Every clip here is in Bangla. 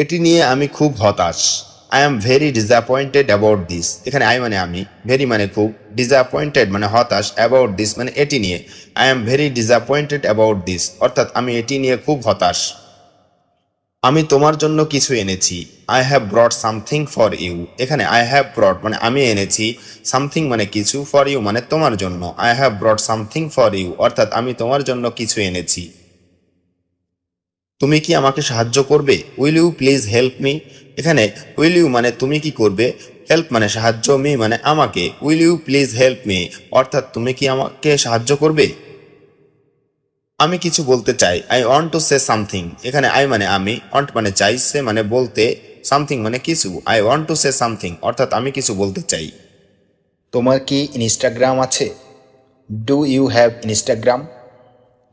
এটি নিয়ে আমি খুব হতাশ। I am very disappointed about this. এখানে আই মানে আমি, ভেরি মানে খুব, ডিসঅ্যাপয়েন্টেড মানে হতাশ, অ্যাবাউট দিস মানে এটি নিয়ে। I am very disappointed about this অর্থাৎ আমি এটি নিয়ে খুব হতাশ। আমি তোমার জন্য কিছু এনেছি। I have brought something for you. এখানে আই হ্যাভ ব্রট মানে আমি এনেছি, সামথিং মানে কিছু, ফর ইউ মানে তোমার জন্য। I have brought something for you অর্থাৎ আমি তোমার জন্য কিছু এনেছি। তুমি কি আমাকে সাহায্য করবে? Will you please help me. এখানে উইল ইউ মানে তুমি কি করবে, হেল্প মানে সাহায্য, মি মানে আমাকে। Will you please help me অর্থাৎ তুমি কি আমাকে সাহায্য করবে? আমি কিছু বলতে চাই। I want to say something. এখানে আই মানে আমি, ওয়ান্ট মানে চাই, সে মানে বলতে, সামথিং মানে কিছু। I want to say something অর্থাৎ আমি কিছু বলতে চাই। তোমার কি ইনস্টাগ্রাম আছে? Do you have Instagram?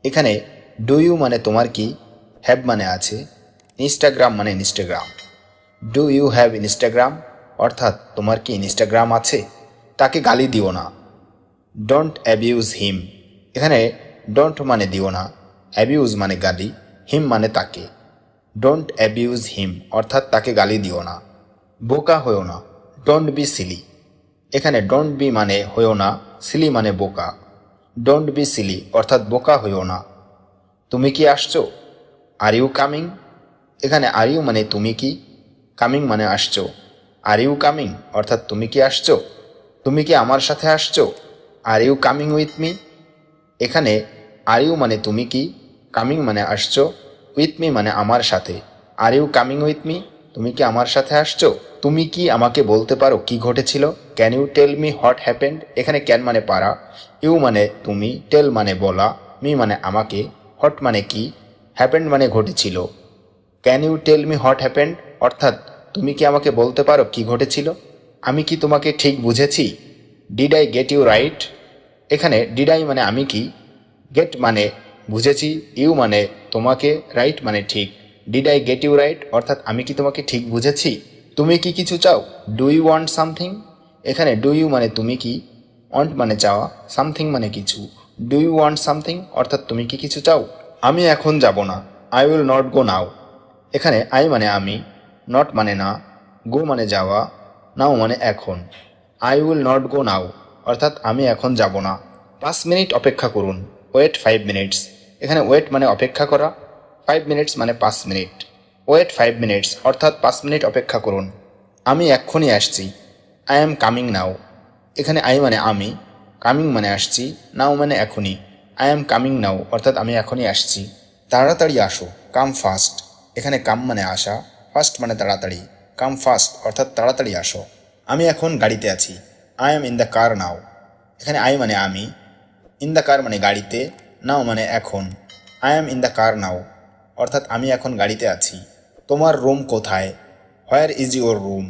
এখানে ডু ইউ মানে তোমার কি, হ্যাভ মানে আছে, ইনস্টাগ্রাম মানে Instagram. Do you have Instagram অর্থাৎ তোমার কি ইনস্টাগ্রাম আছে? তাকে গালি দিও না। Don't abuse him. এখানে ডোন্ট মানে দিও না, অ্যাবিউজ মানে গালি, হিম মানে তাকে। ডোন্ট অ্যাবিউজ হিম অর্থাৎ তাকে গালি দিও না। বোকা হয়েও না। Don't be silly. এখানে ডোন্ট বি মানে হয়েও না, সিলি মানে বোকা। ডোন্ট বি সিলি অর্থাৎ বোকা হয়েও না। তুমি কি আসছো? Are you coming? এখানে আর ইউ মানে তুমি কি, কামিং মানে আসছো। আর ইউ কামিং অর্থাৎ তুমি কি আসছো? তুমি কি আমার সাথে আসছো? Are you coming with me? এখানে আর ইউ মানে তুমি কি, কামিং মানে আসছো, উইথ মি মানে আমার সাথে। Are you coming with me? তুমি কি আমার সাথে আসছো? তুমি কি আমাকে বলতে পারো কি ঘটেছিল? Can you tell me what happened? এখানে ক্যান মানে পারা, ইউ মানে তুমি, টেল মানে বলা, মি মানে আমাকে, হোয়াট মানে কি, হ্যাপেন্ড মানে ঘটেছিল। Can you tell me what happened অর্থাৎ তুমি কি আমাকে বলতে পারো কি ঘটেছিল? আমি কি তোমাকে ঠিক বুঝেছি? Did I get you right? এখানে ডিড আই মানে আমি কি, গেট মানে বুঝেছি, ইউ মানে তোমাকে, রাইট মানে ঠিক। Did I get you right অর্থাৎ আমি কি তোমাকে ঠিক বুঝেছি? তুমি কি কিছু চাও? Do you want something? এখানে ডু ইউ মানে তুমি কি, ওয়ান্ট মানে চাওয়া, সামথিং মানে কিছু। ডু ইউ ওয়ান্ট সামথিং অর্থাৎ তুমি কি কিছু চাও? আমি এখন যাব না। আই উইল নট গো নাও। এখানে আই মানে আমি, নট মানে না, গো মানে যাওয়া, নাও মানে এখন। আই উইল নট গো নাও অর্থাৎ আমি এখন যাব না। 5 মিনিট অপেক্ষা করুন। Wait 5 minutes. এখানে ওয়েট মানে অপেক্ষা করা, 5 মিনিটস মানে 5 মিনিট। ওয়েট 5 মিনিটস অর্থাৎ 5 মিনিট অপেক্ষা করুন। আমি এক্ষুনি আসছি। I am coming now. এখানে আই মানে আমি, কামিং মানে আসছি, নাও মানে এখনই। আই অ্যাম কামিং নাও অর্থাৎ আমি এখনই আসছি। তাড়াতাড়ি আসো, কাম ফাস্ট। এখানে কাম মানে আসা, ফাস্ট মানে তাড়াতাড়ি। কাম ফাস্ট অর্থাৎ তাড়াতাড়ি আসো। আমি এখন গাড়িতে আছি। I am in the car now. এখানে আই মানে আমি, ইন দ্য কার মানে গাড়িতে, নাও মানে এখন। I am in the car now অর্থাৎ আমি এখন গাড়িতে আছি। তোমার রুম কোথায়? Where is your room?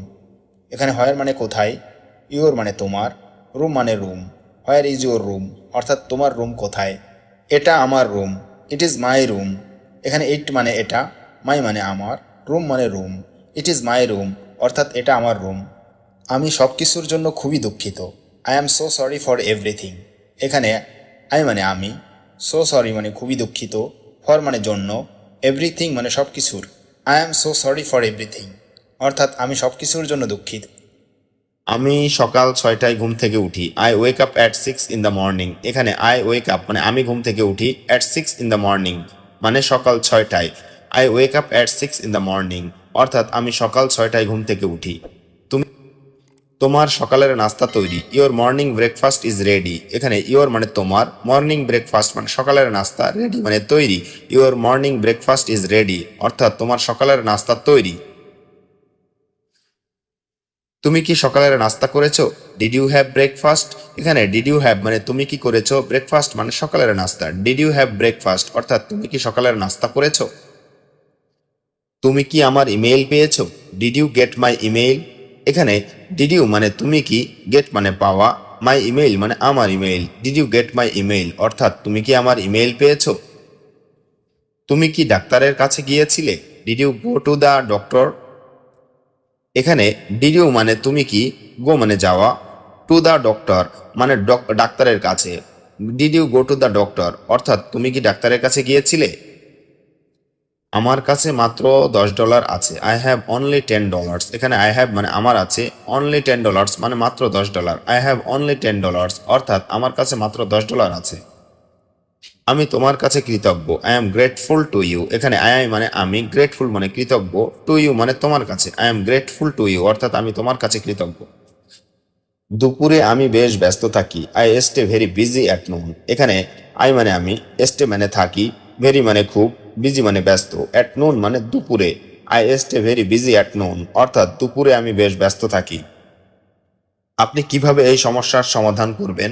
এখানে হোয়ার মানে কোথায়, ইউর মানে তোমার, রুম মানে room. Where is your room অর্থাৎ তোমার রুম কোথায়? এটা আমার room. It is my room. এখানে ইট মানে এটা, মাই মানে আমার, রুম মানে room. It is my room অর্থাৎ এটা আমার রুম। আমি সব কিছুর জন্য খুবই দুঃখিত। I am so sorry for everything. এখানে আই মানে আমি, সো সরি মানে খুবই দুঃখিত, ফর মানে জন্য, এভরিথিং মানে সব কিছুর। I am so sorry for everything অর্থাৎ আমি সব কিছুর জন্য দুঃখিত। আমি সকাল 6টায় ঘুম থেকে উঠি। I wake up at 6 in the morning. এখানে আই ওয়েক আপ মানে আমি ঘুম থেকে উঠি, অ্যাট 6 ইন দ্য মর্নিং মানে সকাল 6টায়। I wake up at 6 in the morning অর্থাৎ আমি সকাল 6টায় ঘুম থেকে উঠি। তুমি তোমার সকালের নাস্তা তৈরি। Your morning breakfast is ready. এখানে ইওর মানে তোমার, মর্নিং ব্রেকফাস্ট মানে সকালের নাস্তা, রেডি মানে তৈরি। Your morning breakfast is ready অর্থাৎ তোমার সকালের নাস্তা তৈরি। তুমি কি সকালের নাস্তা করেছো? Did you have breakfast? এখানে ডিড ইউ হ্যাভ মানে তুমি কি করেছো, ব্রেকফাস্ট মানে সকালের নাস্তা। ডিড ইউ হ্যাভ ব্রেকফাস্ট অর্থাৎ তুমি কি সকালের নাস্তা করেছো? তুমি কি আমার ইমেইল পেয়েছো? Did you get my email? এখানে ডিড ইউ মানে তুমি কি, গেট মানে পাওয়া, মাই ইমেইল মানে আমার email. Did you get my email অর্থাৎ তুমি কি আমার ইমেইল পেয়েছো? তুমি কি ডাক্তারের কাছে গিয়েছিলে? Did you go to the doctor? এখানে ডিড ইউ মানে তুমি কি, গো মানে যাওয়া, টু দ্য ডক্টর মানে ডাক্তারের কাছে। Did you go to the doctor অর্থাৎ তুমি কি ডাক্তারের কাছে গিয়েছিলে? আমার কাছে মাত্র $10 আছে। I have only $10। এখানে আই হ্যাভ মানে আমার আছে, অনলি $10 মানে মাত্র $10। আই হ্যাভ অনলি $10 অর্থাৎ আমার কাছে মাত্র $10 আছে। আমি তোমার কাছে কৃতজ্ঞ। I am grateful to you. এখানে আই মানে আমি, গ্রেটফুল মানে কৃতজ্ঞ, টু ইউ মানে তোমার কাছে। I am grateful to you অর্থাৎ আমি তোমার কাছে কৃতজ্ঞ। দুপুরে আমি বেশ ব্যস্ত থাকি। I stay very busy at noon. এখানে আই মানে আমি, স্টে মানে থাকি, ভেরি মানে খুব, বিজি মানে ব্যস্ত, অ্যাট নুন মানে দুপুরে। I stay very busy at noon অর্থাৎ দুপুরে আমি বেশ ব্যস্ত থাকি। আপনি কিভাবে এই সমস্যার সমাধান করবেন?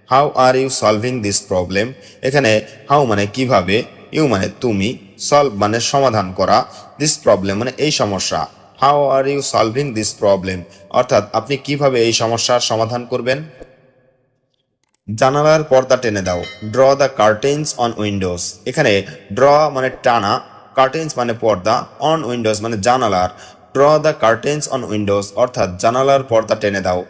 How are you solving this problem? এখানে হাউ মানে কিভাবে, ইউ মানে তুমি, সলভ মানে সমাধান করা, দিস প্রবলেম মানে এই সমস্যা। How are you solving this problem অর্থাৎ আপনি কিভাবে এই সমস্যার সমাধান করবেন? জানালার পর্দা টেনে দাও। Draw the curtains on Windows. এখানে ড্র মানে টানা, কার্টেন্স মানে পর্দা, অন উইন্ডোজ মানে জানালার। Draw the curtains on Windows অর্থাৎ জানালার পর্দা টেনে দাও।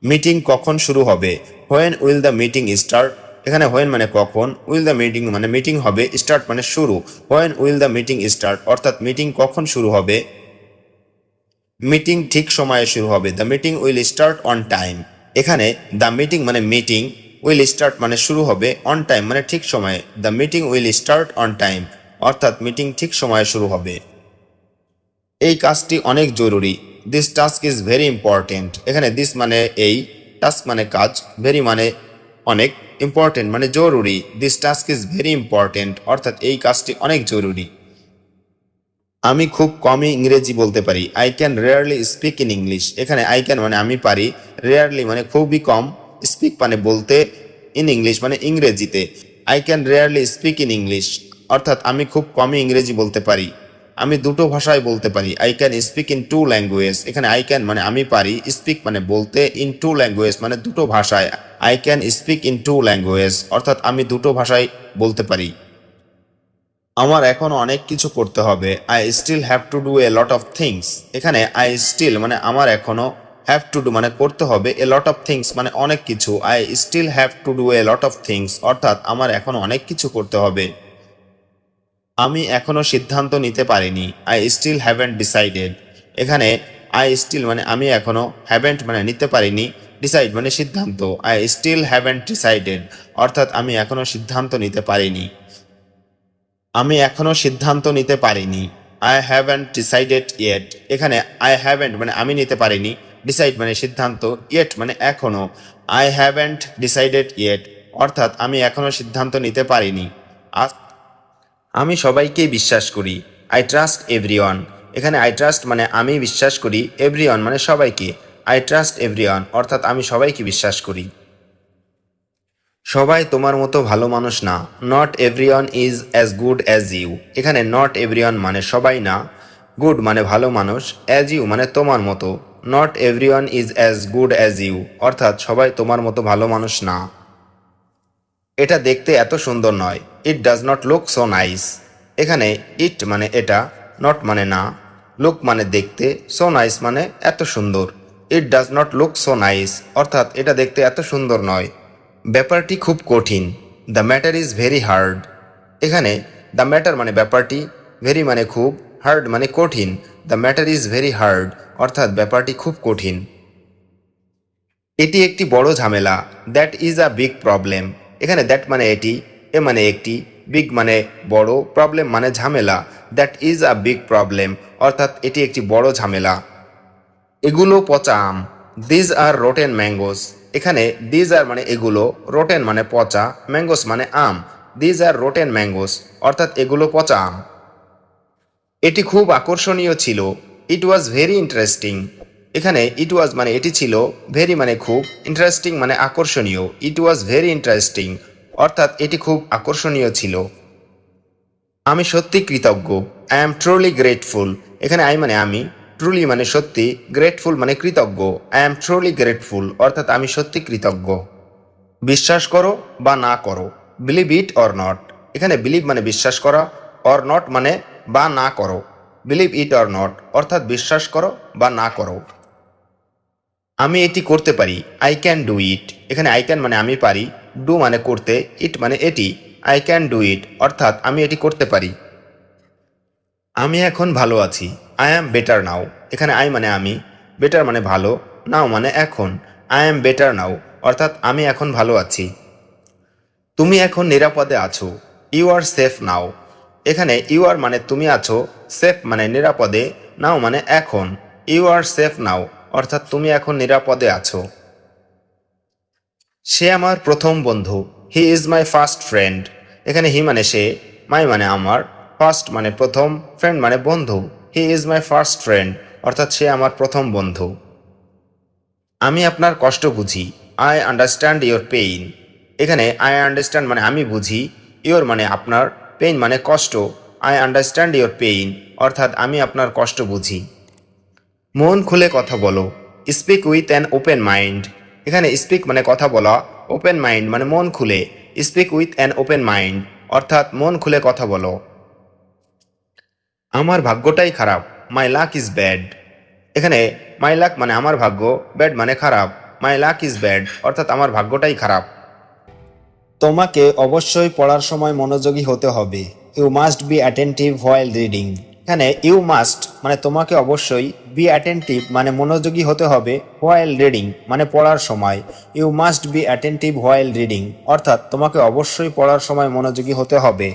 মিটিং কখন শুরু হবে? When will the meeting start? এখানে হোয়েন মানে কখন, উইল দ্য মিটিং মানে মিটিং হবে, স্টার্ট মানে শুরু। When will the meeting start অর্থাৎ মিটিং কখন শুরু হবে? মিটিং ঠিক সময়ে শুরু হবে। The meeting will start on time. এখানে দ্য মিটিং মানে মিটিং, উইল স্টার্ট মানে শুরু হবে, অন টাইম মানে ঠিক সময়ে। The meeting will start on time অর্থাৎ মিটিং ঠিক সময়ে শুরু হবে। এই কাজটি অনেক জরুরি। This task is very important. এখানে দিস মানে এই, টাস্ক মানে কাজ, ভেরি মানে অনেক, ইম্পর্টেন্ট মানে জরুরি। This task is very important অর্থাৎ এই কাজটি অনেক জরুরি। আমি খুব কমই ইংরেজি বলতে পারি। I can rarely speak in English. এখানে আই ক্যান মানে আমি পারি, রেয়ারলি মানে খুবই কম, স্পিক মানে বলতে, ইন ইংলিশ মানে ইংরেজিতে। I can rarely speak in English অর্থাৎ আমি খুব কমই ইংরেজি বলতে পারি। আমি দুটো ভাষায় বলতে পারি। I can speak in two language. এখানে আই ক্যান মানে আমি পারি, স্পিক মানে বলতে, ইন টু ল্যাঙ্গুয়েজ মানে দুটো ভাষায়। I can speak in two language অর্থাৎ আমি দুটো ভাষায় বলতে পারি। আমার এখনো অনেক কিছু করতে হবে। I still have to do a lot of things. এখানে আই স্টিল মানে আমার এখনো, হ্যাভ টু ডু মানে করতে হবে, এ লট অফ থিংস মানে অনেক কিছু। I still have to do a lot of things অর্থাৎ আমার এখনো অনেক কিছু করতে হবে। আমি এখনো সিদ্ধান্ত নিতে পারিনি। I still haven't decided. এখানে আই স্টিল মানে আমি এখনো, হ্যাভেন্ট মানে নিতে পারিনি, ডিসাইড মানে সিদ্ধান্ত। আই স্টিল হ্যাভেন্ট ডিসাইডেড অর্থাৎ আমি এখনো সিদ্ধান্ত নিতে পারিনি। আমি এখনো সিদ্ধান্ত নিতে পারিনি। I haven't decided yet. এখানে আই হ্যাভেন্ট মানে আমি নিতে পারিনি, ডিসাইড মানে সিদ্ধান্ত, ইয়েট মানে এখনো। আই হ্যাভেন্ট ডিসাইডেড ইয়েট অর্থাৎ আমি এখনো সিদ্ধান্ত নিতে পারিনি। আমি সবাইকে বিশ্বাস করি। I trust everyone. এখানে আই ট্রাস্ট মানে আমি বিশ্বাস করি, এভরিওয়ান মানে সবাইকে। আই ট্রাস্ট এভরিওয়ান অর্থাৎ আমি সবাইকে বিশ্বাস করি। সবাই তোমার মতো ভালো মানুষ না। Not everyone is as good as you. এখানে নট এভরিওয়ান মানে সবাই না, গুড মানে ভালো মানুষ, অ্যাজ ইউ মানে তোমার মতো। Not everyone is as good as you অর্থাৎ সবাই তোমার মতো ভালো মানুষ না। এটা দেখতে এত সুন্দর নয়। It does not look so nice. এখানে ইট মানে এটা, নট মানে না, লুক মানে দেখতে, সো নাইস মানে এত সুন্দর। It does not look so nice অর্থাৎ এটা দেখতে এত সুন্দর নয়। ব্যাপারটি খুব কঠিন। The matter is very hard. এখানে দ্য ম্যাটার মানে ব্যাপারটি, ভেরি মানে খুব, হার্ড মানে কঠিন। The matter is very hard অর্থাৎ ব্যাপারটি খুব কঠিন। এটি একটি বড় ঝামেলা। That is a big problem. এখানে দ্যাট মানে এটি, এ মানে একটি, বিগ মানে বড়, প্রবলেম মানে ঝামেলা। That is a big problem অর্থাৎ এটি একটি বড় ঝামেলা। এগুলো পচা আম। These are rotten mangoes. এখানে দিজ আর মানে এগুলো, রোটেন মানে পচা, ম্যাঙ্গোস মানে আম। দিজ আর রোটেন ম্যাঙ্গোস অর্থাৎ এগুলো পচা আম। এটি খুব আকর্ষণীয় ছিল। It was very interesting. এখানে ইট ওয়াজ মানে এটি ছিল, ভেরি মানে খুব, ইন্টারেস্টিং মানে আকর্ষণীয়। ইট ওয়াজ ভেরি ইন্টারেস্টিং অর্থাৎ এটি খুব আকর্ষণীয় ছিল। আমি সত্যি কৃতজ্ঞ। I am truly grateful. এখানে আই মানে আমি, ট্রুলি মানে সত্যি, গ্রেটফুল মানে কৃতজ্ঞ। আই অ্যাম ট্রুলি গ্রেটফুল অর্থাৎ আমি সত্যি কৃতজ্ঞ। বিশ্বাস করো বা না করো। Believe it or not. এখানে বিলিভ মানে বিশ্বাস করা, অর নট মানে বা না করো। বিলিভ ইট অর নট অর্থাৎ বিশ্বাস করো বা না করো। আমি এটি করতে পারি। I can do it. এখানে আই ক্যান মানে আমি পারি, ডু মানে করতে, ইট মানে এটি। আই ক্যান ডু ইট অর্থাৎ আমি এটি করতে পারি। আমি এখন ভালো আছি। I am better now. এখানে আই মানে আমি, বেটার মানে ভালো, নাও মানে এখন। আই অ্যাম বেটার নাও অর্থাৎ আমি এখন ভালো আছি। তুমি এখন নিরাপদে আছো। ইউ আর সেফ নাও। এখানে ইউ আর মানে তুমি আছো, সেফ মানে নিরাপদে, নাও মানে এখন। ইউ আর সেফ নাও অর্থাৎ তুমি এখন নিরাপদে আছো। সে আমার প্রথম বন্ধু। He is my first friend. এখানে হি মানে সে, মাই মানে আমার, ফার্স্ট মানে প্রথম, ফ্রেন্ড মানে বন্ধু। He is my first friend অর্থাৎ সে আমার প্রথম বন্ধু। আমি আপনার কষ্ট বুঝি। I understand your pain. এখানে আই আন্ডারস্ট্যান্ড মানে আমি বুঝি, ইয়োর মানে আপনার, পেইন মানে কষ্ট। আই আন্ডারস্ট্যান্ড ইয়োর পেইন অর্থাৎ আমি আপনার কষ্ট বুঝি। মন খুলে কথা বলো। Speak with an open mind. এখানে স্পিক মানে কথা বলা, ওপেন মাইন্ড মানে মন খুলে। Speak with an open mind অর্থাৎ মন খুলে কথা বলো। আমার ভাগ্যটাই খারাপ। মাই লাক ইজ ব্যাড। এখানে মাই লাক মানে আমার ভাগ্য, ব্যাড মানে খারাপ। মাই লাক ইজ ব্যাড অর্থাৎ আমার ভাগ্যটাই খারাপ। তোমাকে অবশ্যই পড়ার সময় মনোযোগী হতে হবে। You must be attentive while reading. এখানে ইউ মাস্ট মানে তোমাকে অবশ্যই, বি অ্যাটেন্টিভ মানে মনোযোগী হতে হবে, হোয়াইল রিডিং মানে পড়ার সময়। You must be attentive while reading অর্থাৎ তোমাকে অবশ্যই পড়ার সময় মনোযোগী হতে হবে।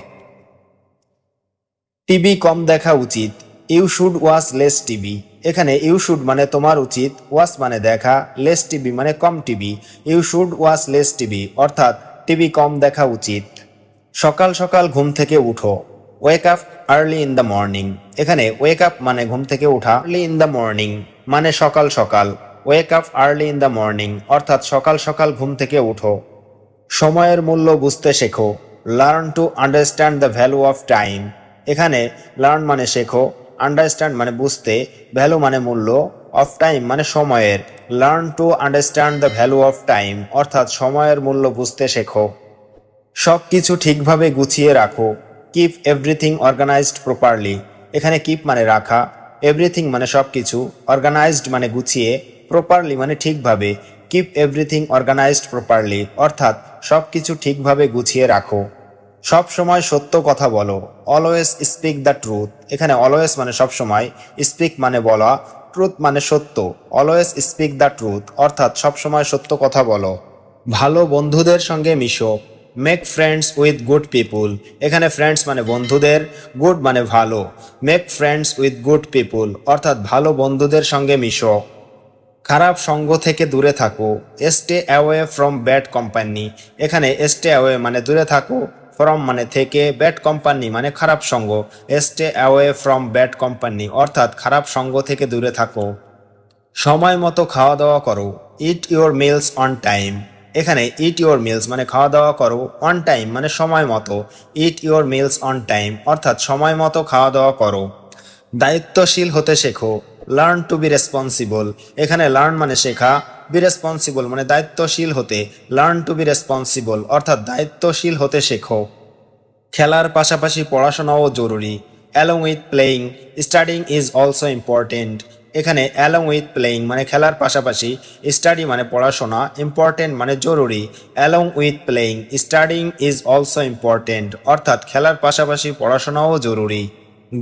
টিভি কম দেখা উচিত। You should watch less TV. এখানে ইউ শুড মানে তোমার উচিত, ওয়াচ মানে দেখা, লেস টিভি মানে কম টিভি। You should watch less TV অর্থাৎ টিভি কম দেখা উচিত। সকাল সকাল ঘুম থেকে উঠো। Wake up early in the morning. এখানে ওয়েক আপ মানে ঘুম থেকে ওঠা, আর্লি ইন দ্য মর্নিং মানে সকাল সকাল। ওয়েক up early in the morning অর্থাৎ সকাল সকাল ঘুম থেকে উঠো। সময়ের মূল্য বুঝতে শেখো। Learn to understand the value of time. এখানে লার্ন মানে শেখো, আন্ডারস্ট্যান্ড মানে বুঝতে, ভ্যালু মানে মূল্য, অফ টাইম মানে সময়ের। Learn to understand the value of time অর্থাৎ সময়ের মূল্য বুঝতে শেখো। সব কিছু ঠিকভাবে গুছিয়ে রাখো। Keep everything organised properly. এখানে কিপ মানে রাখা, এভরিথিং মানে সব কিছু, অর্গানাইজড মানে গুছিয়ে, প্রপারলি মানে ঠিকভাবে। কিপ এভরিথিং অর্গানাইজড প্রপারলি অর্থাৎ সব কিছু ঠিকভাবে গুছিয়ে রাখো। সব সময় সত্য কথা বলো। Always speak the truth. এখানে অলওয়েজ মানে সব সময়, স্পিক মানে বলা, ট্রুথ মানে সত্য। অলওয়েজ স্পিক দ্য ট্রুথ অর্থাৎ সব সময় সত্য কথা বলো। ভালো বন্ধুদের সঙ্গে Meesho. Make friends with good পিপুল। এখানে ফ্রেন্ডস মানে বন্ধুদের, গুড মানে ভালো। মেক ফ্রেন্ডস উইথ গুড পিপুল অর্থাৎ ভালো বন্ধুদের সঙ্গে মিশো। খারাপ সঙ্গ থেকে দূরে থাকো। Stay away from bad company. এখানে স্টে অ্যাওয়ে মানে দূরে থাকো, ফ্রম মানে থেকে, ব্যাড কোম্পানি মানে খারাপ সঙ্গ। Stay away from bad company অর্থাৎ খারাপ সঙ্গ থেকে দূরে থাকো। সময় মতো খাওয়া দাওয়া করো। Eat your meals on time. এখানে ইট ইউর মিলস মানে খাওয়া দাওয়া করো, অন টাইম মানে সময় মতো। Eat your meals on time অর্থাৎ সময় মতো খাওয়া দাওয়া করো। দায়িত্বশীল হতে শেখো। Learn to be responsible. এখানে লার্ন মানে শেখা, বি রেসপন্সিবল মানে দায়িত্বশীল হতে। লার্ন টু বি রেসপন্সিবল অর্থাৎ দায়িত্বশীল হতে শেখো। খেলার পাশাপাশি পড়াশোনাও জরুরি। Along with playing studying is also important. এখানে অ্যালং উইথ প্লেয়িং মানে খেলার পাশাপাশি, স্টাডি মানে পড়াশোনা, ইম্পর্টেন্ট মানে জরুরি। Along with playing studying is also important অর্থাৎ খেলার পাশাপাশি পড়াশোনাও জরুরি।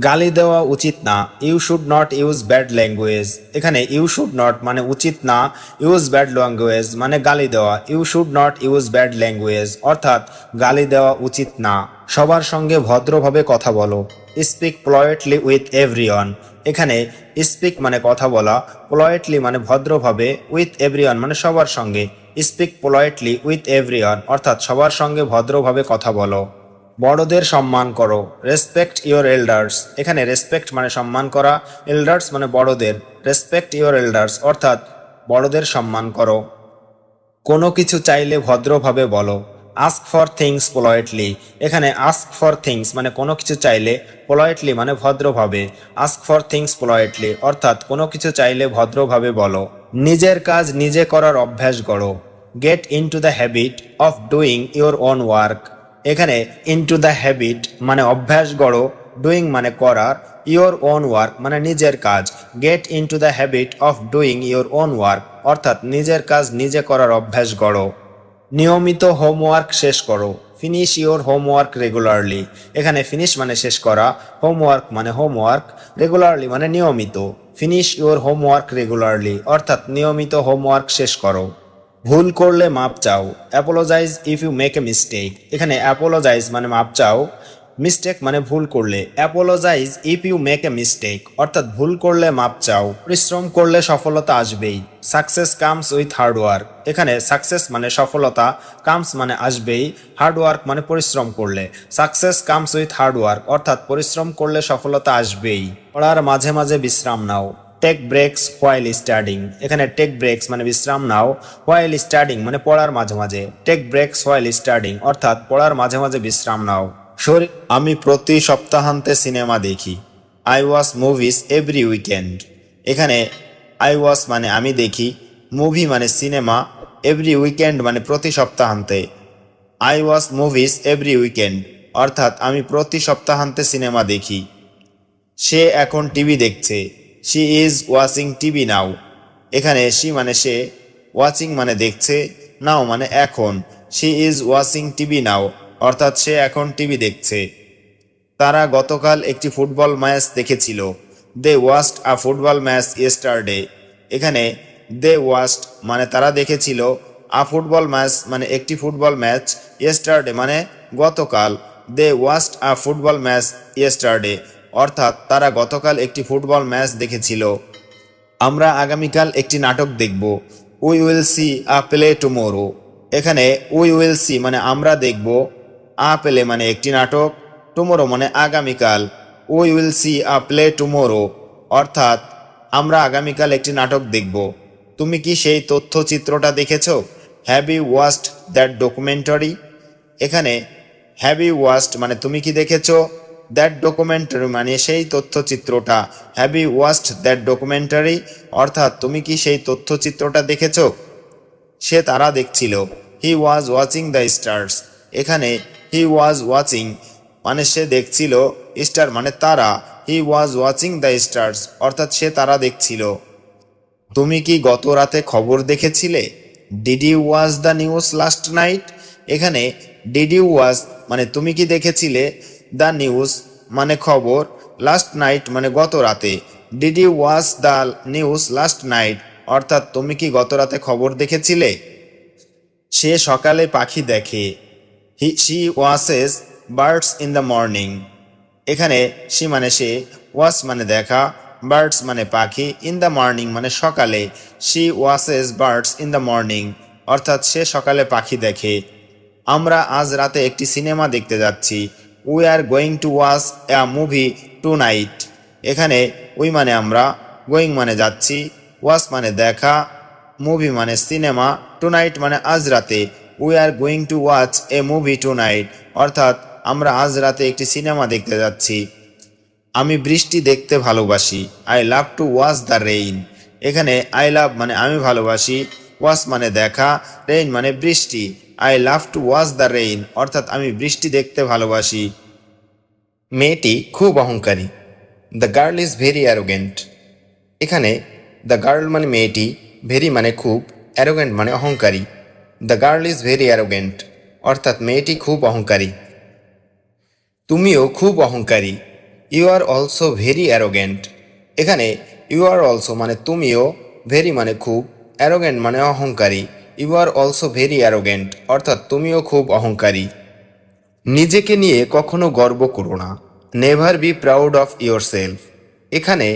গালি দেওয়া উচিত না। You should not use bad language. এখানে ইউ শুড নট মানে উচিত না, ইউজ ব্যাড ল্যাঙ্গুয়েজ মানে গালি দেওয়া। You should not use bad language অর্থাৎ গালি দেওয়া উচিত না। সবার সঙ্গে ভদ্রভাবে কথা বলো। Speak politely with everyone. এখানে স্পিক মানে কথা বলা, পলাইটলি মানে ভদ্রভাবে, উইথ এভরিওয়ান মানে সবার সঙ্গে। স্পিক পলাইটলি উইথ এভরিওয়ান অর্থাৎ সবার সঙ্গে ভদ্রভাবে কথা বলো। বড়দের সম্মান করো। Respect your elders. এখানে রেসপেক্ট মানে সম্মান করা, এল্ডার্স মানে বড়দের। রেসপেক্ট ইওর এল্ডার্স অর্থাৎ বড়দের সম্মান করো। কোনো কিছু চাইলে ভদ্রভাবে বলো। Ask for things politely. এখানে আস্ক ফর থিংস মানে কোনো কিছু চাইলে, পোলাইটলি মানে ভদ্রভাবে। আস্ক ফর থিংস পোলাইটলি অর্থাৎ কোনো কিছু চাইলে ভদ্রভাবে বলো। নিজের কাজ নিজে করার অভ্যাস গড়ো। Get into the habit of doing your own work. এখানে ইনটু দ্য হ্যাবিট মানে অভ্যাস গড়ো, ডুইং মানে করার, ইওর ওন ওয়ার্ক মানে নিজের কাজ। Gate into the habit of doing your own work অর্থাৎ নিজের কাজ নিজে করার অভ্যাস গড়ো। নিয়মিত হোমওয়ার্ক শেষ করো। Finish your homework regularly. এখানে ফিনিশ মানে শেষ করা, হোমওয়ার্ক মানে হোমওয়ার্ক, রেগুলারলি মানে নিয়মিত। ফিনিশ ইওর হোমওয়ার্ক রেগুলারলি অর্থাৎ নিয়মিত হোমওয়ার্ক শেষ করো। ভুল করলে মাপ চাও, apologise if you make a mistake. এখানে অ্যাপোলোজাইজ মানে মাপ চাও, মিস্টেক মানে ভুল করলে। Apologise if you make a mistake অর্থাৎ ভুল করলে মাপ চাও। পরিশ্রম করলে সফলতা আসবেই, success comes with hard work. এখানে সাকসেস মানে সফলতা, কামস মানে আসবেই, হার্ড ওয়ার্ক মানে পরিশ্রম করলে। Success comes with hard work অর্থাৎ পরিশ্রম করলে সফলতা আসবেই। পড়ার মাঝে মাঝে বিশ্রাম নাও, টেক ব্রেকস হোয়াইল স্টাডিং। এখানে টেক ব্রেকস মানে বিশ্রাম নাও, হোয়াইল স্টাডিং মানে পড়ার মাঝে মাঝে। টেক ব্রেকস হোয়াইল স্টাডিং অর্থাৎ পড়ার মাঝে মাঝে বিশ্রাম নাও। আমি প্রতি সপ্তাহান্তে সিনেমা দেখি, I watch movies every weekend. এখানে আই ওয়াচ মানে আমি দেখি, মুভি মানে সিনেমা, এভরি উইকেন্ড মানে প্রতি সপ্তাহান্তে। I watch movies every weekend অর্থাৎ আমি প্রতি সপ্তাহান্তে সিনেমা দেখি। সে এখন টিভি দেখছে, শি ইজ ওয়াচিং টিভি নাও। এখানে শি মানে সে, ওয়াচিং মানে দেখছে, নাও মানে এখন। শি ইজ ওয়াচিং টিভি নাও অর্থাৎ সে এখন টিভি দেখছে। তারা গতকাল একটি ফুটবল ম্যাচ দেখেছিল, দে ওয়াচড আ ফুটবল ম্যাচ ইয়েস্টারডে। এখানে দে ওয়াচড মানে তারা দেখেছিল, আ ফুটবল ম্যাচ মানে একটি ফুটবল ম্যাচ, ইয়েস্টারডে মানে গতকাল। দে ওয়াচড আ ফুটবল ম্যাচ ইয়েস্টারডে অর্থাৎ তারা গতকাল একটি ফুটবল ম্যাচ দেখেছিল। আমরা আগামীকাল একটি নাটক দেখব, we will see a play tomorrow. এখানে উই উইল সি মানে আমরা দেখব, আ প্লে মানে একটি নাটক, টুমোরো মানে আগামীকাল। We will see a play tomorrow অর্থাৎ আমরা আগামীকাল একটি নাটক দেখব। তুমি কি সেই তথ্যচিত্রটা দেখেছ? Have you watched that documentary? এখানে হ্যাভ ইউ ওয়াচড মানে তুমি কি দেখেছ, দ্যাট ডকুমেন্টারি মানে সেই তথ্যচিত্রটা। Have you watched that documentary অর্থাৎ তুমি কি সেই তথ্যচিত্রটা দেখেছ? সে তারা দেখছিল, he was watching the stars. এখানে হি ওয়াজ ওয়াচিং মানে সে দেখছিল, স্টার মানে তারা, হি ওয়াজ ওয়াচিং দ্য স্টার্স অর্থাৎ সে তারা দেখছিল। তুমি কি গত রাতে খবর দেখেছিলে? Did you watch the news last night? এখানে ডিড ইউ ওয়াচ মানে তুমি কি দেখেছিলে, দ্য নিউজ মানে খবর, লাস্ট নাইট মানে গত রাতে। Did you watch the news last night অর্থাৎ তুমি কি গত রাতে খবর দেখেছিলে? সে সকালে পাখি দেখে, she watches birds in the morning. এখানে শি মানে সে, ওয়াচ মানে দেখা, বার্ডস মানে পাখি, ইন দ্য মর্নিং মানে সকালে। She watches birds in the morning অর্থাৎ সে সকালে পাখি দেখে। আমরা আজ রাতে একটি সিনেমা দেখতে যাচ্ছি, we are going to watch a movie tonight. এখানে উই মানে আমরা, গোয়িং মানে যাচ্ছি, ওয়াচ মানে দেখা, মুভি মানে সিনেমা, টু নাইট মানে আজ রাতে। We are going to watch a movie tonight অর্থাৎ আমরা আজ রাতে একটি সিনেমা দেখতে যাচ্ছি। আমি বৃষ্টি দেখতে ভালোবাসি, I love to watch the rain. এখানে আই লাভ মানে আমি ভালোবাসি, ওয়াচ মানে দেখা, রেইন মানে বৃষ্টি। I love to watch the rain অর্থাৎ আমি বৃষ্টি দেখতে ভালোবাসি। মেয়েটি খুব অহংকারী, the girl is very arrogant. এখানে দ্য গার্ল মানে মেয়েটি, ভেরি মানে খুব, অ্যারোগেন্ট মানে অহংকারী। The girl is very arrogant অর্থাৎ মেয়েটি খুব অহংকারী। তুমিও খুব অহংকারী, you are also very arrogant. এখানে ইউ আর অলসো মানে তুমিও, ভেরি মানে খুব, অ্যারোগেন্ট মানে অহংকারী। You are also very arrogant অর্থাৎ তুমিও খুব অহংকারী। নিজেকে নিয়ে কখনো গর্ব করো না, never be proud of your self. এখানে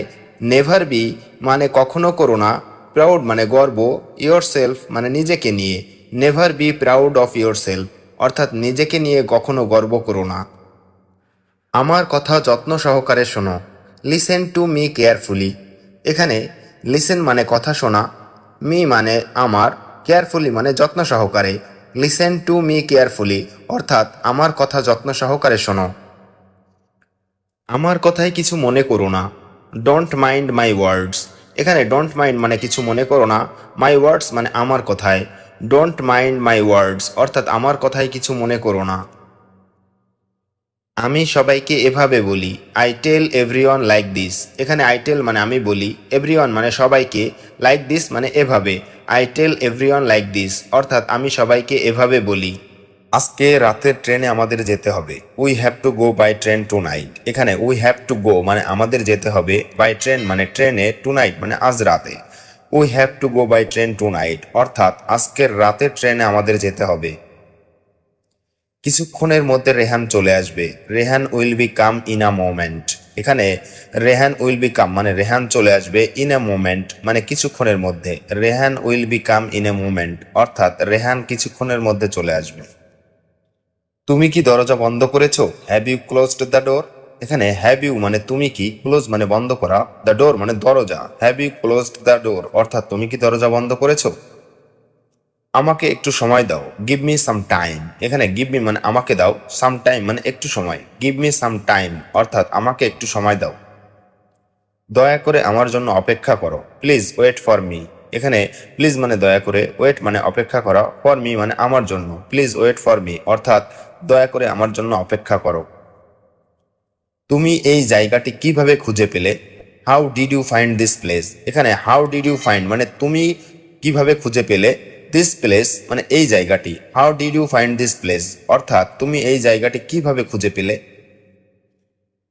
নেভার বি মানে কখনো করো না, প্রাউড মানে গর্ব, ইয়োর সেলফ মানে নিজেকে নিয়ে। Never be proud of your self অর্থাৎ নিজেকে নিয়ে কখনো গর্ব করো না। আমার কথা যত্ন সহকারে শোনো, লিসেন টু মি কেয়ারফুলি। এখানে লিসেন মানে কথা শোনা, মি মানে আমার, কেয়ারফুলি মানে যত্ন সহকারে। লিসেন টু মি কেয়ারফুলি অর্থাৎ আমার কথা যত্ন সহকারে শোনো। আমার কথায় কিছু মনে করো না, ডোন্ট মাইন্ড মাই ওয়ার্ডস। এখানে ডোন্ট মাইন্ড মানে কিছু মনে করো না, মাই ওয়ার্ডস মানে আমার কথায়। ডোন্ট মাইন্ড মাই ওয়ার্ডস অর্থাৎ আমার কথায় কিছু মনে করো না। আমি সবাইকে এভাবে বলি, I tell everyone like this. এখানে আই টেল মানে আমি বলি, এভরিওয়ান মানে সবাইকে, লাইক দিস মানে এভাবে। I tell everyone like this অর্থাৎ আমি সবাইকে এভাবে বলি। আজকে রাতের ট্রেনে আমাদের যেতে হবে। We have to go by train tonight. এখানে উই হ্যাভ টু গো মানে আমাদের যেতে হবে, বাই ট্রেন মানে ট্রেনে, টু নাইট মানে আজ রাতে। We have to go by train tonight অর্থাৎ আজকের রাতের ট্রেনে আমাদের যেতে হবে। কিছুক্ষণের মধ্যে রেহান চলে আসবে। Rehan will be come in a moment. এখানে রেহান উইল বি কাম মানে রেহান চলে আসবে, ইন আ মোমেন্ট মানে কিছুক্ষণের মধ্যে। Rehan will be come in a moment অর্থাৎ রেহান কিছুক্ষণের মধ্যে চলে আসবে। তুমি কি দরজা বন্ধ করেছো? Have you closed the door? এখানে হ্যাভ ইউ মানে তুমি কি, ক্লোজ মানে বন্ধ করা, দ্য ডোর মানে দরজা। Have you closed the door অর্থাৎ তুমি কি দরজা বন্ধ করেছো? আমাকে একটু সময় দাও। Give me some time. এখানে গিভ মি মানে আমাকে দাও, সাম টাইম মানে একটু সময়। গিভ মি সাম টাইম অর্থাৎ আমাকে একটু সময় দাও। দয়া করে আমার জন্য অপেক্ষা করো। Please wait for me. এখানে প্লিজ মানে দয়া করে, ওয়েট মানে অপেক্ষা করা, ফর মি মানে আমার জন্য। প্লিজ ওয়েট ফর মি অর্থাৎ দয়া করে আমার জন্য অপেক্ষা করো। তুমি এই জায়গাটি কিভাবে খুঁজে পেলে? How did you find this place? এখানে হাউ ডিড ইউ ফাইন্ড মানে তুমি কিভাবে খুঁজে পেলে, দিস প্লেস মানে এই জায়গাটি। How did you find this place অর্থাৎ তুমি এই জায়গাটি কিভাবে খুঁজে পেলে।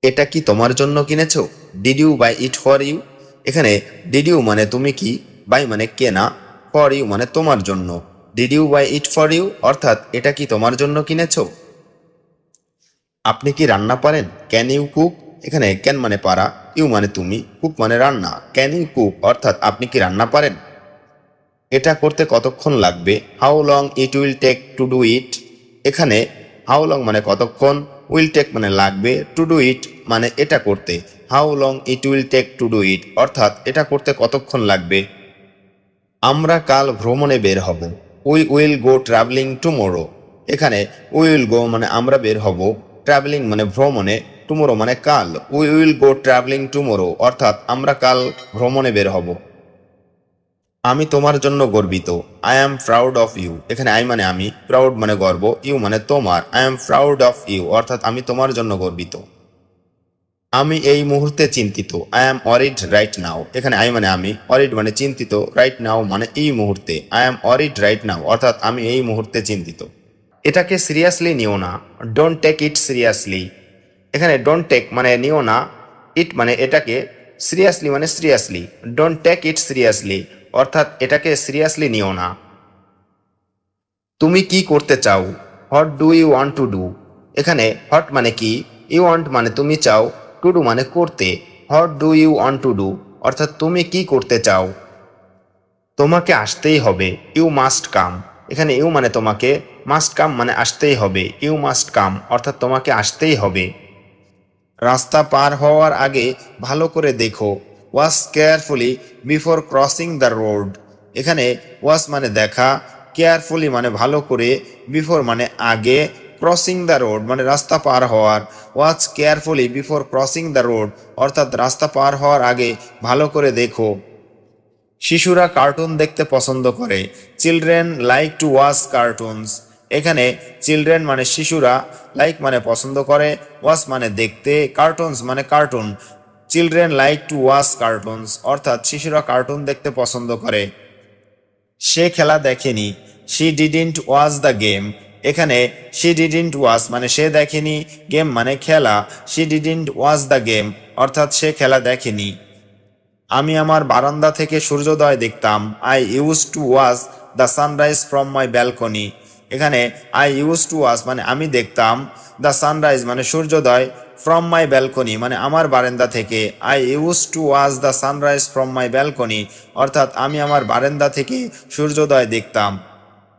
এটা কি তোমার জন্য কিনেছো? Did you buy it for you? এখানে ডিড ইউ মানে তুমি কি, বাই মানে কেনা, ফর ইউ মানে তোমার জন্য। Did you buy it for you অর্থাৎ এটা কি তোমার জন্য কিনেছো? আপনি কি রান্না পারেন? Can you cook? এখানে ক্যান মানে পারা, ইউ মানে তুমি, কুক মানে রান্না। ক্যান ইউ কুক অর্থাৎ আপনি কি রান্না পারেন? এটা করতে কতক্ষণ লাগবে? How long it will take to do it? এখানে হাউ লং মানে কতক্ষণ, উইল টেক মানে লাগবে, টু ডু ইট মানে এটা করতে। How long it will take to do it অর্থাৎ এটা করতে কতক্ষণ লাগবে। আমরা কাল ভ্রমণে বের হব। We will go travelling tomorrow. এখানে উই উইল গো মানে আমরা বের হব, ট্রাভেলিং মানে ভ্রমণে, টুমোরো মানে কাল। We will go travelling tomorrow অর্থাৎ আমরা কাল ভ্রমণে বের হব। আমি তোমার জন্য গর্বিত। I am proud of you. এখানে আই মানে আমি, প্রাউড মানে গর্ব, ইউ মানে তোমার। I am proud of you অর্থাৎ আমি তোমার জন্য গর্বিত। আমি এই মুহূর্তে চিন্তিত। I am worried right now. এখানে আই মানে আমি, অরিড মানে চিন্তিত, রাইট নাও মানে এই মুহূর্তে। আই অ্যাম অরিড রাইট নাও অর্থাৎ আমি এই মুহূর্তে চিন্তিত। এটাকে সিরিয়াসলি নিও না। Don't take it seriously. এখানে ডোন্ট টেক মানে নিও না, ইট মানে এটাকে, সিরিয়াসলি মানে seriously. Don't take it seriously অর্থাৎ এটাকে সিরিয়াসলি নিও না। তুমি কি করতে চাও? What do you want to do? এখানে হোয়াট মানে কি, ইউ ওয়ান্ট মানে তুমি চাও, টু ডু মানে করতে। What do you want to do অর্থাৎ তুমি কি করতে চাও। তোমাকে আসতেই হবে। You must come. এখানে ইউ মানে তোমাকে, মাস্ট কাম মানে আসতেই হবে। ইউ মাস্ট কাম অর্থাৎ তোমাকে আসতেই হবে। রাস্তা পার হওয়ার আগে ভালো করে দেখো। Watch carefully before crossing the road. এখানে ওয়াচ মানে দেখা, কেয়ারফুলি মানে ভালো করে, বিফোর মানে আগে, ক্রসিং দ্য রোড মানে রাস্তা পার হওয়ার। Watch carefully before crossing the road অর্থাৎ রাস্তা পার হওয়ার আগে ভালো করে দেখো। শিশুরা কার্টুন দেখতে পছন্দ করে। Children like to watch cartoons. এখানে চিলড্রেন মানে শিশুরা, লাইক মানে পছন্দ করে, ওয়াচ মানে দেখতে, কার্টুনস মানে cartoon. Children like to watch cartoons অর্থাৎ শিশুরা কার্টুন দেখতে পছন্দ করে। সে খেলা দেখেনি। She didn't watch the game. এখানে শি ডিডন্ট ওয়াচ মানে সে দেখেনি, গেম মানে খেলা। She didn't watch the game অর্থাৎ সে খেলা দেখেনি। আমি আমার বারান্দা থেকে সূর্যোদয় দেখতাম। I use to watch the sunrise from my balcony. এখানে আই ইউজ টু ওয়াচ মানে আমি দেখতাম, দ্য সানরাইজ মানে সূর্যোদয়, ফ্রম মাই ব্যালকনি মানে আমার বারান্দা থেকে। I use to watch the sunrise from my balcony অর্থাৎ আমি আমার বারান্দা থেকে সূর্যোদয় দেখতাম।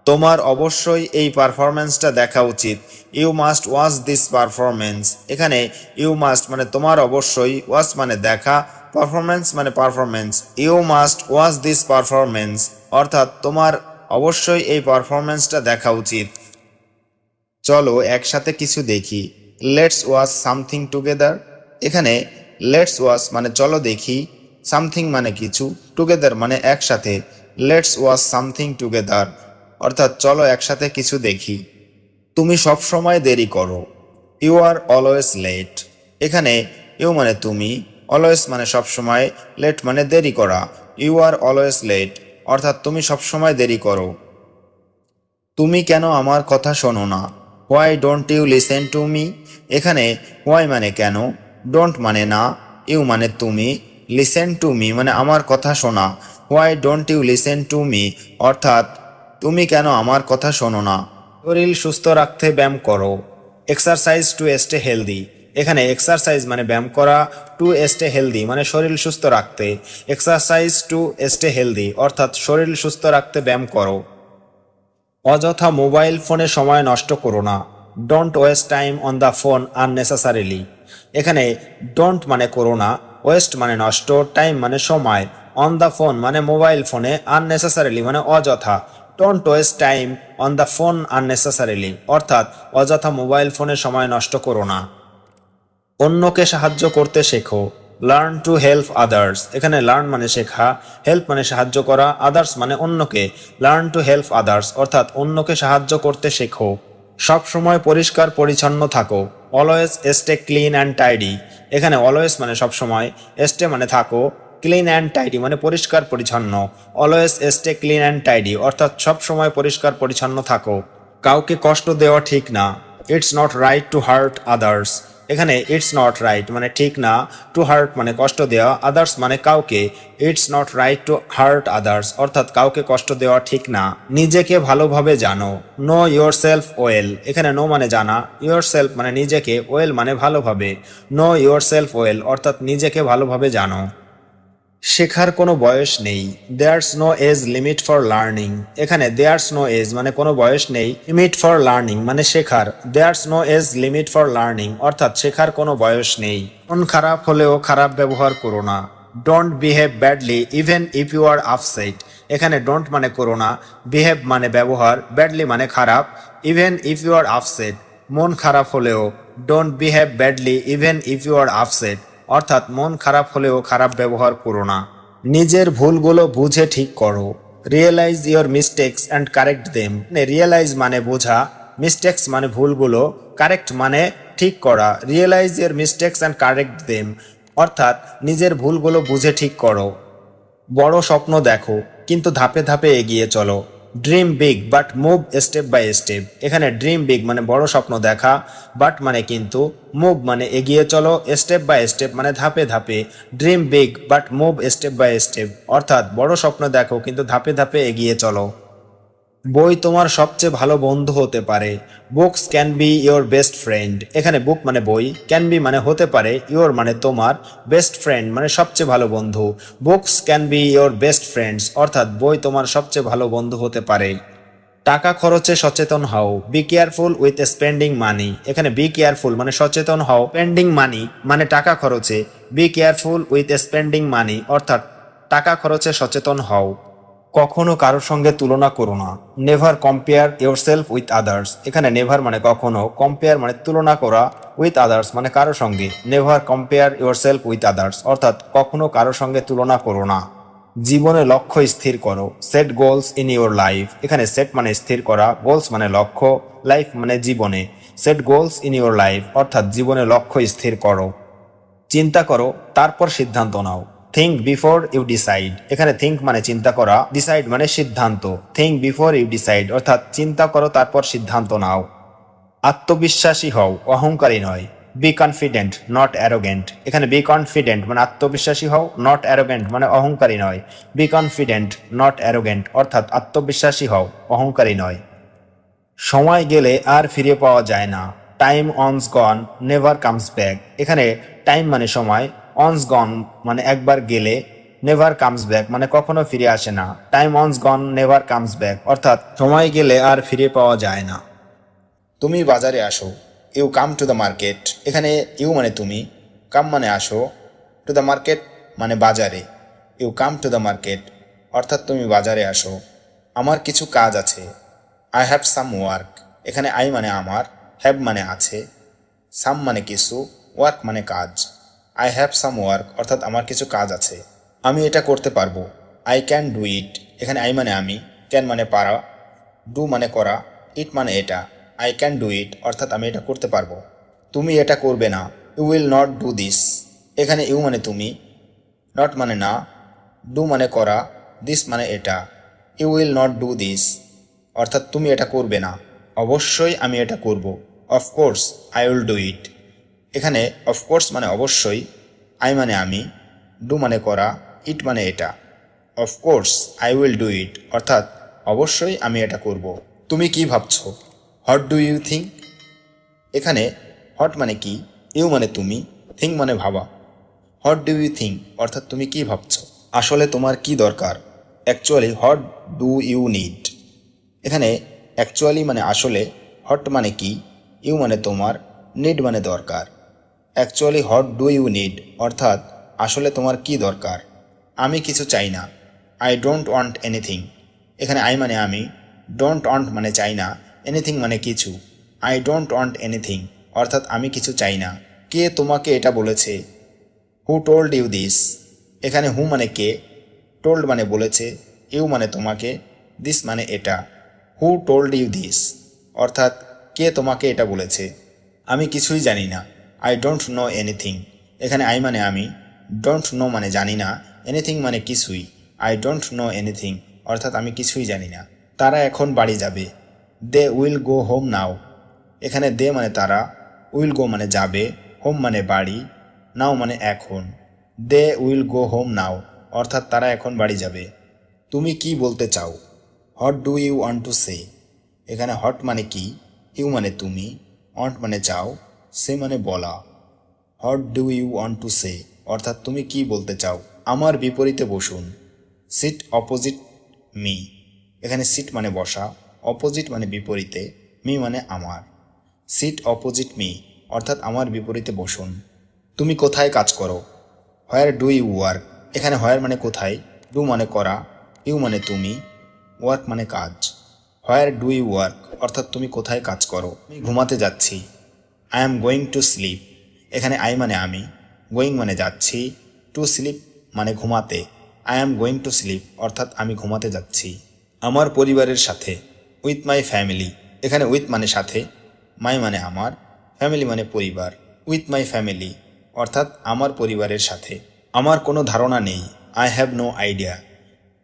তোমার অবশ্যই এই পারফরমেন্সটা দেখা উচিত। You must watch this performance. এখানে ইউ মাস্ট মানে তোমার অবশ্যই, ওয়াচ মানে দেখা, পারফরমেন্স মানে performance. You must watch this performance অর্থাৎ তোমার অবশ্যই এই পারফরমেন্সটা দেখা উচিত। চলো একসাথে কিছু দেখি। Let's watch something together. এখানে লেটস ওয়াচ মানে চলো দেখি, সামথিং মানে কিছু, টুগেদার মানে একসাথে। লেটস ওয়াচ সামথিং টুগেদার অর্থাৎ চলো একসাথে কিছু দেখি। তুমি সব সময় দেরি করো। You are always late. এখানে ইউ মানে তুমি, অলওয়েজ মানে সব সময়, লেট মানে দেরি করা। ইউ আর অলওয়েজ লেট অর্থাৎ তুমি সব সময় দেরি করো। তুমি কেন আমার কথা শোনো না? Why don't you listen to me? এখানে হোয়াই মানে কেন, ডোন্ট মানে না, ইউ মানে তুমি, লিসেন টু মি মানে আমার কথা শোনা। Why don't you listen to me অর্থাৎ তুমি কেন আমার কথা শোনো না। শরীর সুস্থ রাখতে ব্যায়াম করো। Exercise to stay healthy. এখানে এক্সারসাইজ মানে ব্যায়াম করা, টু স্টে হেলদি মানে শরীর সুস্থ রাখতে। এক্সারসাইজ টু স্টে হেলদি অর্থাৎ শরীর সুস্থ রাখতে ব্যায়াম করো। অযথা মোবাইল ফোনে সময় নষ্ট করো না। Don't waste time on the phone unnecessarily. এখানে ডোন্ট মানে করো না, ওয়েস্ট মানে নষ্ট, টাইম মানে সময়, অন দ্য ফোন মানে মোবাইল ফোনে, আননেসেসারিলি মানে অযথা। Don't waste time on the phone unnecessarily অর্থাৎ অযথা মোবাইল ফোনে সময় নষ্ট করো না। অন্যকে সাহায্য করতে শেখো। Learn to help others. এখানে লার্ন মানে শেখা, হেল্প মানে সাহায্য করা, আদার্স মানে অন্যকে। লার্ন টু হেল্প আদার্স অর্থাৎ অন্যকে সাহায্য করতে শেখো। সব সময় পরিষ্কার পরিচ্ছন্ন থাকো। Always stay clean and tidy. এখানে অলওয়েজ মানে সব সময়, স্টে মানে থাকো, ক্লিন অ্যান্ড টাইডি মানে পরিষ্কার পরিচ্ছন্ন। Always stay clean and tidy অর্থাৎ সব সময় পরিষ্কার পরিচ্ছন্ন থাকো। কাউকে কষ্ট দেওয়া ঠিক না। It's not right two heart others. এখানে ইটস নট রাইট মানে ঠিক না, টু হার্ট মানে কষ্ট দেওয়া, আদার্স মানে কাউকে। It's not right two heart others অর্থাৎ কাউকে কষ্ট দেওয়া ঠিক না। নিজেকে ভালোভাবে জানো। Know your self well. এখানে নো মানে জানা, ইয়োর সেলফ মানে নিজেকে, ওয়েল মানে ভালোভাবে। নো ইয়োর সেলফ ওয়েল অর্থাৎ নিজেকে ভালোভাবে জানো। শেখার কোনো বয়স নেই। There's no age limit for learning. এখানে দেয়ার্স নো এজ মানে কোনো বয়স নেই, লিমিট ফর লার্নিং মানে শেখার। There's no age limit for learning অর্থাৎ শেখার কোনো বয়স নেই। মন খারাপ হলেও খারাপ ব্যবহার করো না। Don't behave badly even if you are upset. এখানে ডোন্ট মানে করো না, বিহেভ মানে ব্যবহার, ব্যাডলি মানে খারাপ, even if you are upset মন খারাপ হলেও। Don't behave badly even if you are upset অর্থাৎ মন খারাপ হলেও খারাপ ব্যবহার করো না। নিজের ভুলগুলো বুঝে ঠিক করো। Realise your mistakes and correct them. Realise মানে বোঝা, মিস্টেক্স মানে ভুলগুলো, কারেক্ট মানে ঠিক করা। Realise your mistakes and correct them অর্থাৎ নিজের ভুলগুলো বুঝে ঠিক করো। বড় স্বপ্ন দেখো কিন্তু ধাপে ধাপে এগিয়ে চলো। Dream big but move step by step. এখানে ড্রিম বিগ মানে বড় স্বপ্ন দেখা, বাট মানে কিন্তু, মুভ মানে এগিয়ে চলো, স্টেপ বাই স্টেপ মানে ধাপে ধাপে। Dream big but move step by step অর্থাৎ বড় স্বপ্ন দেখো কিন্তু ধাপে ধাপে এগিয়ে চলো। বই তোমার সবচেয়ে ভালো বন্ধু হতে পারে। Books can be your best friend. এখানে বুক মানে বই, ক্যান বি মানে হতে পারে, ইয়োর মানে তোমার, বেস্ট ফ্রেন্ড মানে সবচেয়ে ভালো বন্ধু। Books can be your best friends অর্থাৎ বই তোমার সবচেয়ে ভালো বন্ধু হতে পারে। টাকা খরচে সচেতন হও। বি কেয়ারফুল উইথ স্পেন্ডিং মানি। এখানে বি কেয়ারফুল মানে সচেতন হও, স্পেন্ডিং মানি মানে টাকা খরচে। বি কেয়ারফুল উইথ স্পেন্ডিং মানি অর্থাৎ টাকা খরচে সচেতন হও। কখনো কারোর সঙ্গে তুলনা করো না। Never compare yourself with others. এখানে নেভার মানে কখনো, কম্পেয়ার মানে তুলনা করা, উইথ আদার্স মানে কারোর সঙ্গে। Never compare yourself with others অর্থাৎ কখনো কারোর সঙ্গে তুলনা করো না। জীবনে লক্ষ্য স্থির করো। Set goals in your life. এখানে সেট মানে স্থির করা, গোলস মানে লক্ষ্য, লাইফ মানে জীবনে। Set goals in your life অর্থাৎ জীবনে লক্ষ্য স্থির করো। চিন্তা করো তারপর সিদ্ধান্ত নাও। Think before you decide. এখানে থিঙ্ক মানে চিন্তা করা, ডিসাইড মানে সিদ্ধান্ত। থিঙ্ক বিফোর ইউ ডিসাইড অর্থাৎ চিন্তা করো তারপর সিদ্ধান্ত নাও। আত্মবিশ্বাসী হও, অহংকারী নয়। Be confident not arrogant. এখানে বি কনফিডেন্ট মানে আত্মবিশ্বাসী হও, নট অ্যারোগেন্ট মানে অহংকারী নয়। বি কনফিডেন্ট নট অ্যারোগেন্ট অর্থাৎ আত্মবিশ্বাসী হও, অহংকারী নয়। সময় গেলে আর ফিরে পাওয়া যায় না। টাইম অনস গন নেভার কামস ব্যাক। এখানে টাইম মানে সময়, অনস গন মানে একবার গেলে, নেভার কামস ব্যাক মানে কখনো ফিরে আসে না। টাইম অনস গন নেভার কামস ব্যাক অর্থাৎ সময় গেলে আর ফিরে পাওয়া যায় না। তুমি বাজারে আসো। You come to the market. এখানে ইউ মানে তুমি, কাম মানে আসো, টু দ্য মার্কেট মানে বাজারে। You come to the market অর্থাৎ তুমি বাজারে আসো। আমার কিছু কাজ আছে। I have some work. এখানে আই মানে আমার, হ্যাভ মানে আছে, সাম মানে কিছু, ওয়ার্ক মানে কাজ। আই হ্যাভ সাম ওয়ার্ক অর্থাৎ আমার কিছু কাজ আছে। আমি এটা করতে পারবো। I can do it. এখানে আই মানে আমি, ক্যান মানে পারা, ডু মানে করা, ইট মানে এটা। আই ক্যান ডু ইট অর্থাৎ আমি এটা করতে পারবো। তুমি এটা করবে না। You will not do this. এখানে ইউ মানে তুমি, নট মানে না, ডু মানে করা, দিস মানে এটা। You will not do this. অর্থাৎ তুমি এটা করবে না। অবশ্যই আমি এটা করব। Of course I will do it. এখানে অফকোর্স মানে অবশ্যই, আই মানে আমি, ডু মানে করা, ইট মানে এটা। Of course I will do it অর্থাৎ অবশ্যই আমি এটা করব। তুমি কি ভাবছো? What do you think? এখানে হোয়াট মানে কি, ইউ মানে তুমি, থিঙ্ক মানে ভাবা। হোয়াট ডু ইউ থিঙ্ক অর্থাৎ তুমি কি ভাবছো, আসলে তোমার কি দরকার। Actually what do you need. এখানে অ্যাকচুয়ালি মানে আসলে, হোয়াট মানে কি, ইউ মানে তোমার, নিড মানে দরকার। Actually what do you need অর্থাৎ আসলে তোমার কি দরকার। আমি কিছু চাই না, আই ডোন্ট ওয়ান্ট এনিথিং। এখানে আই মানে আমি, ডোন্ট ওয়ান্ট মানে চাই না, এনিথিং মানে কিছু। আই ডোন্ট ওয়ান্ট এনিথিং অর্থাৎ আমি কিছু চাই না। কে তোমাকে এটা বলেছে? Who told you this? এখানে হু মানে কে, টোল্ড মানে বলেছে, ইউ মানে তোমাকে, দিস মানে এটা। হু টোল্ড ইউ দিস অর্থাৎ কে তোমাকে এটা বলেছে। আমি কিছুই জানি না, আই ডোন্ট নো এনিথিং। এখানে আই মানে আমি, ডোন্ট নো মানে জানি না, এনিথিং মানে কিছুই। আই ডোন্ট নো এনিথিং অর্থাৎ আমি কিছুই জানি না। তারা এখন বাড়ি যাবে, they will go home now. এখানে দে মানে তারা, উইল গো মানে যাবে, হোম মানে বাড়ি, নাও মানে এখন। They will go home now অর্থাৎ তারা এখন বাড়ি যাবে। তুমি কি বলতে চাও? What do you want to say? এখানে হট মানে কি, ইউ মানে তুমি, ওয়ান্ট মানে চাও, সে মানে বলা। What do you want to say অর্থাৎ তুমি কি বলতে চাও। আমার বিপরীতে বসুন, সিট অপোজিট মি। এখানে সিট মানে বসা, অপোজিট মানে বিপরীতে, মি মানে আমার। সিট অপোজিট মি অর্থাৎ আমার বিপরীতে বসুন। তুমি কোথায় কাজ করো? Where do you work? এখানে হোয়ার মানে কোথায়, ডু মানে করা, ইউ মানে তুমি, ওয়ার্ক মানে কাজ। হোয়ার ডু ইউ ওয়ার্ক অর্থাৎ তুমি কোথায় কাজ করো। আমি ঘুমাতে যাচ্ছি, I am going to sleep. এখানে আই মানে আমি, গোয়িং মানে যাচ্ছি, টু স্লিপ মানে ঘুমাতে। I am going to sleep অর্থাৎ আমি ঘুমাতে যাচ্ছি। আমার পরিবারের সাথে, উইথ মাই ফ্যামিলি। এখানে উইথ মানে সাথে, মাই মানে আমার, ফ্যামিলি মানে পরিবার। উইথ মাই ফ্যামিলি অর্থাৎ আমার পরিবারের সাথে। আমার কোনো ধারণা নেই, আই হ্যাভ নো আইডিয়া।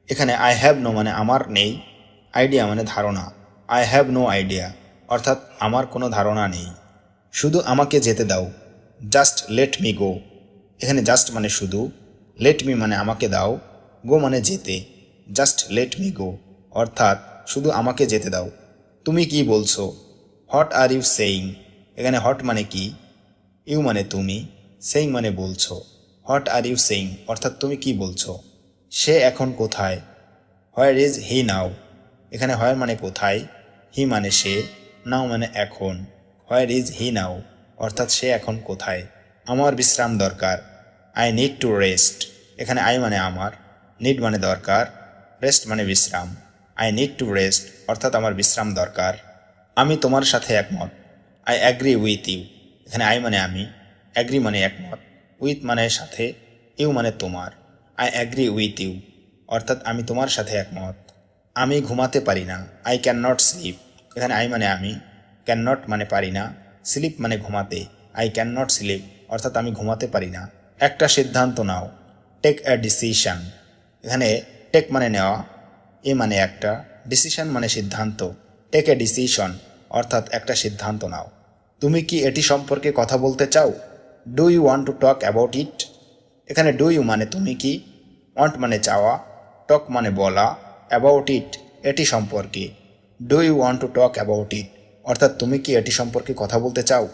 এখানে আই হ্যাভ নো মানে আমার নেই, আইডিয়া মানে ধারণা। আই হ্যাভ নো আইডিয়া অর্থাৎ আমার কোনো ধারণা নেই। শুধু আমাকে যেতে দাও, জাস্ট লেট মি গো। এখানে জাস্ট মানে শুধু, লেট মি মানে আমাকে দাও, গো মানে যেতে। জাস্ট লেট মি গো অর্থাৎ শুধু আমাকে যেতে দাও। তুমি কি বলছো? What are you saying? এখানে হট মানে কি, ইউ মানে তুমি, সেইং মানে বলছো। হোয়াট আর ইউ সেইং অর্থাৎ তুমি কি বলছো। সে এখন কোথায়? হোয়ার ইজ হি নাও? এখানে হোয়ার মানে কোথায়, হি মানে সে, নাও মানে এখন। হোয়ার ইজ হি নাও অর্থাৎ সে এখন কোথায়। আমার বিশ্রাম দরকার, আই নিড টু রেস্ট। এখানে আই মানে আমার, নিড মানে দরকার, রেস্ট মানে বিশ্রাম। আই নিড টু রেস্ট অর্থাৎ আমার বিশ্রাম দরকার। আমি তোমার সাথে একমত, আই অ্যাগ্রি উইথ ইউ। এখানে আই মানে আমি, অ্যাগ্রি মানে একমত, উইথ মানে সাথে, ইউ মানে তোমার। আই অ্যাগ্রি উইথ ইউ অর্থাৎ আমি তোমার সাথে একমত। আমি ঘুমাতে পারি না, আই ক্যান নট স্লিপ। এখানে আই মানে আমি, ক্যান নট মানে পারি না, স্লিপ মানে ঘুমাতে। আই ক্যান নট স্লিপ অর্থাৎ আমি ঘুমাতে পারি না। একটা সিদ্ধান্ত নাও, টেক এ ডিসিশন। এখানে টেক মানে নেওয়া, এ মানে একটা, ডিসিশন মানে সিদ্ধান্ত। টেক এ ডিসিশন অর্থাৎ একটা সিদ্ধান্ত নাও। তুমি কি এটি সম্পর্কে কথা বলতে চাও? Do you want to talk about it? এখানে ডু ইউ মানে তুমি কি, ওয়ান্ট মানে চাওয়া, টক মানে বলা, অ্যাবাউট ইট এটি সম্পর্কে। Do you want to talk about it অর্থাৎ তুমি কি এটি সম্পর্কে কথা বলতে চাও?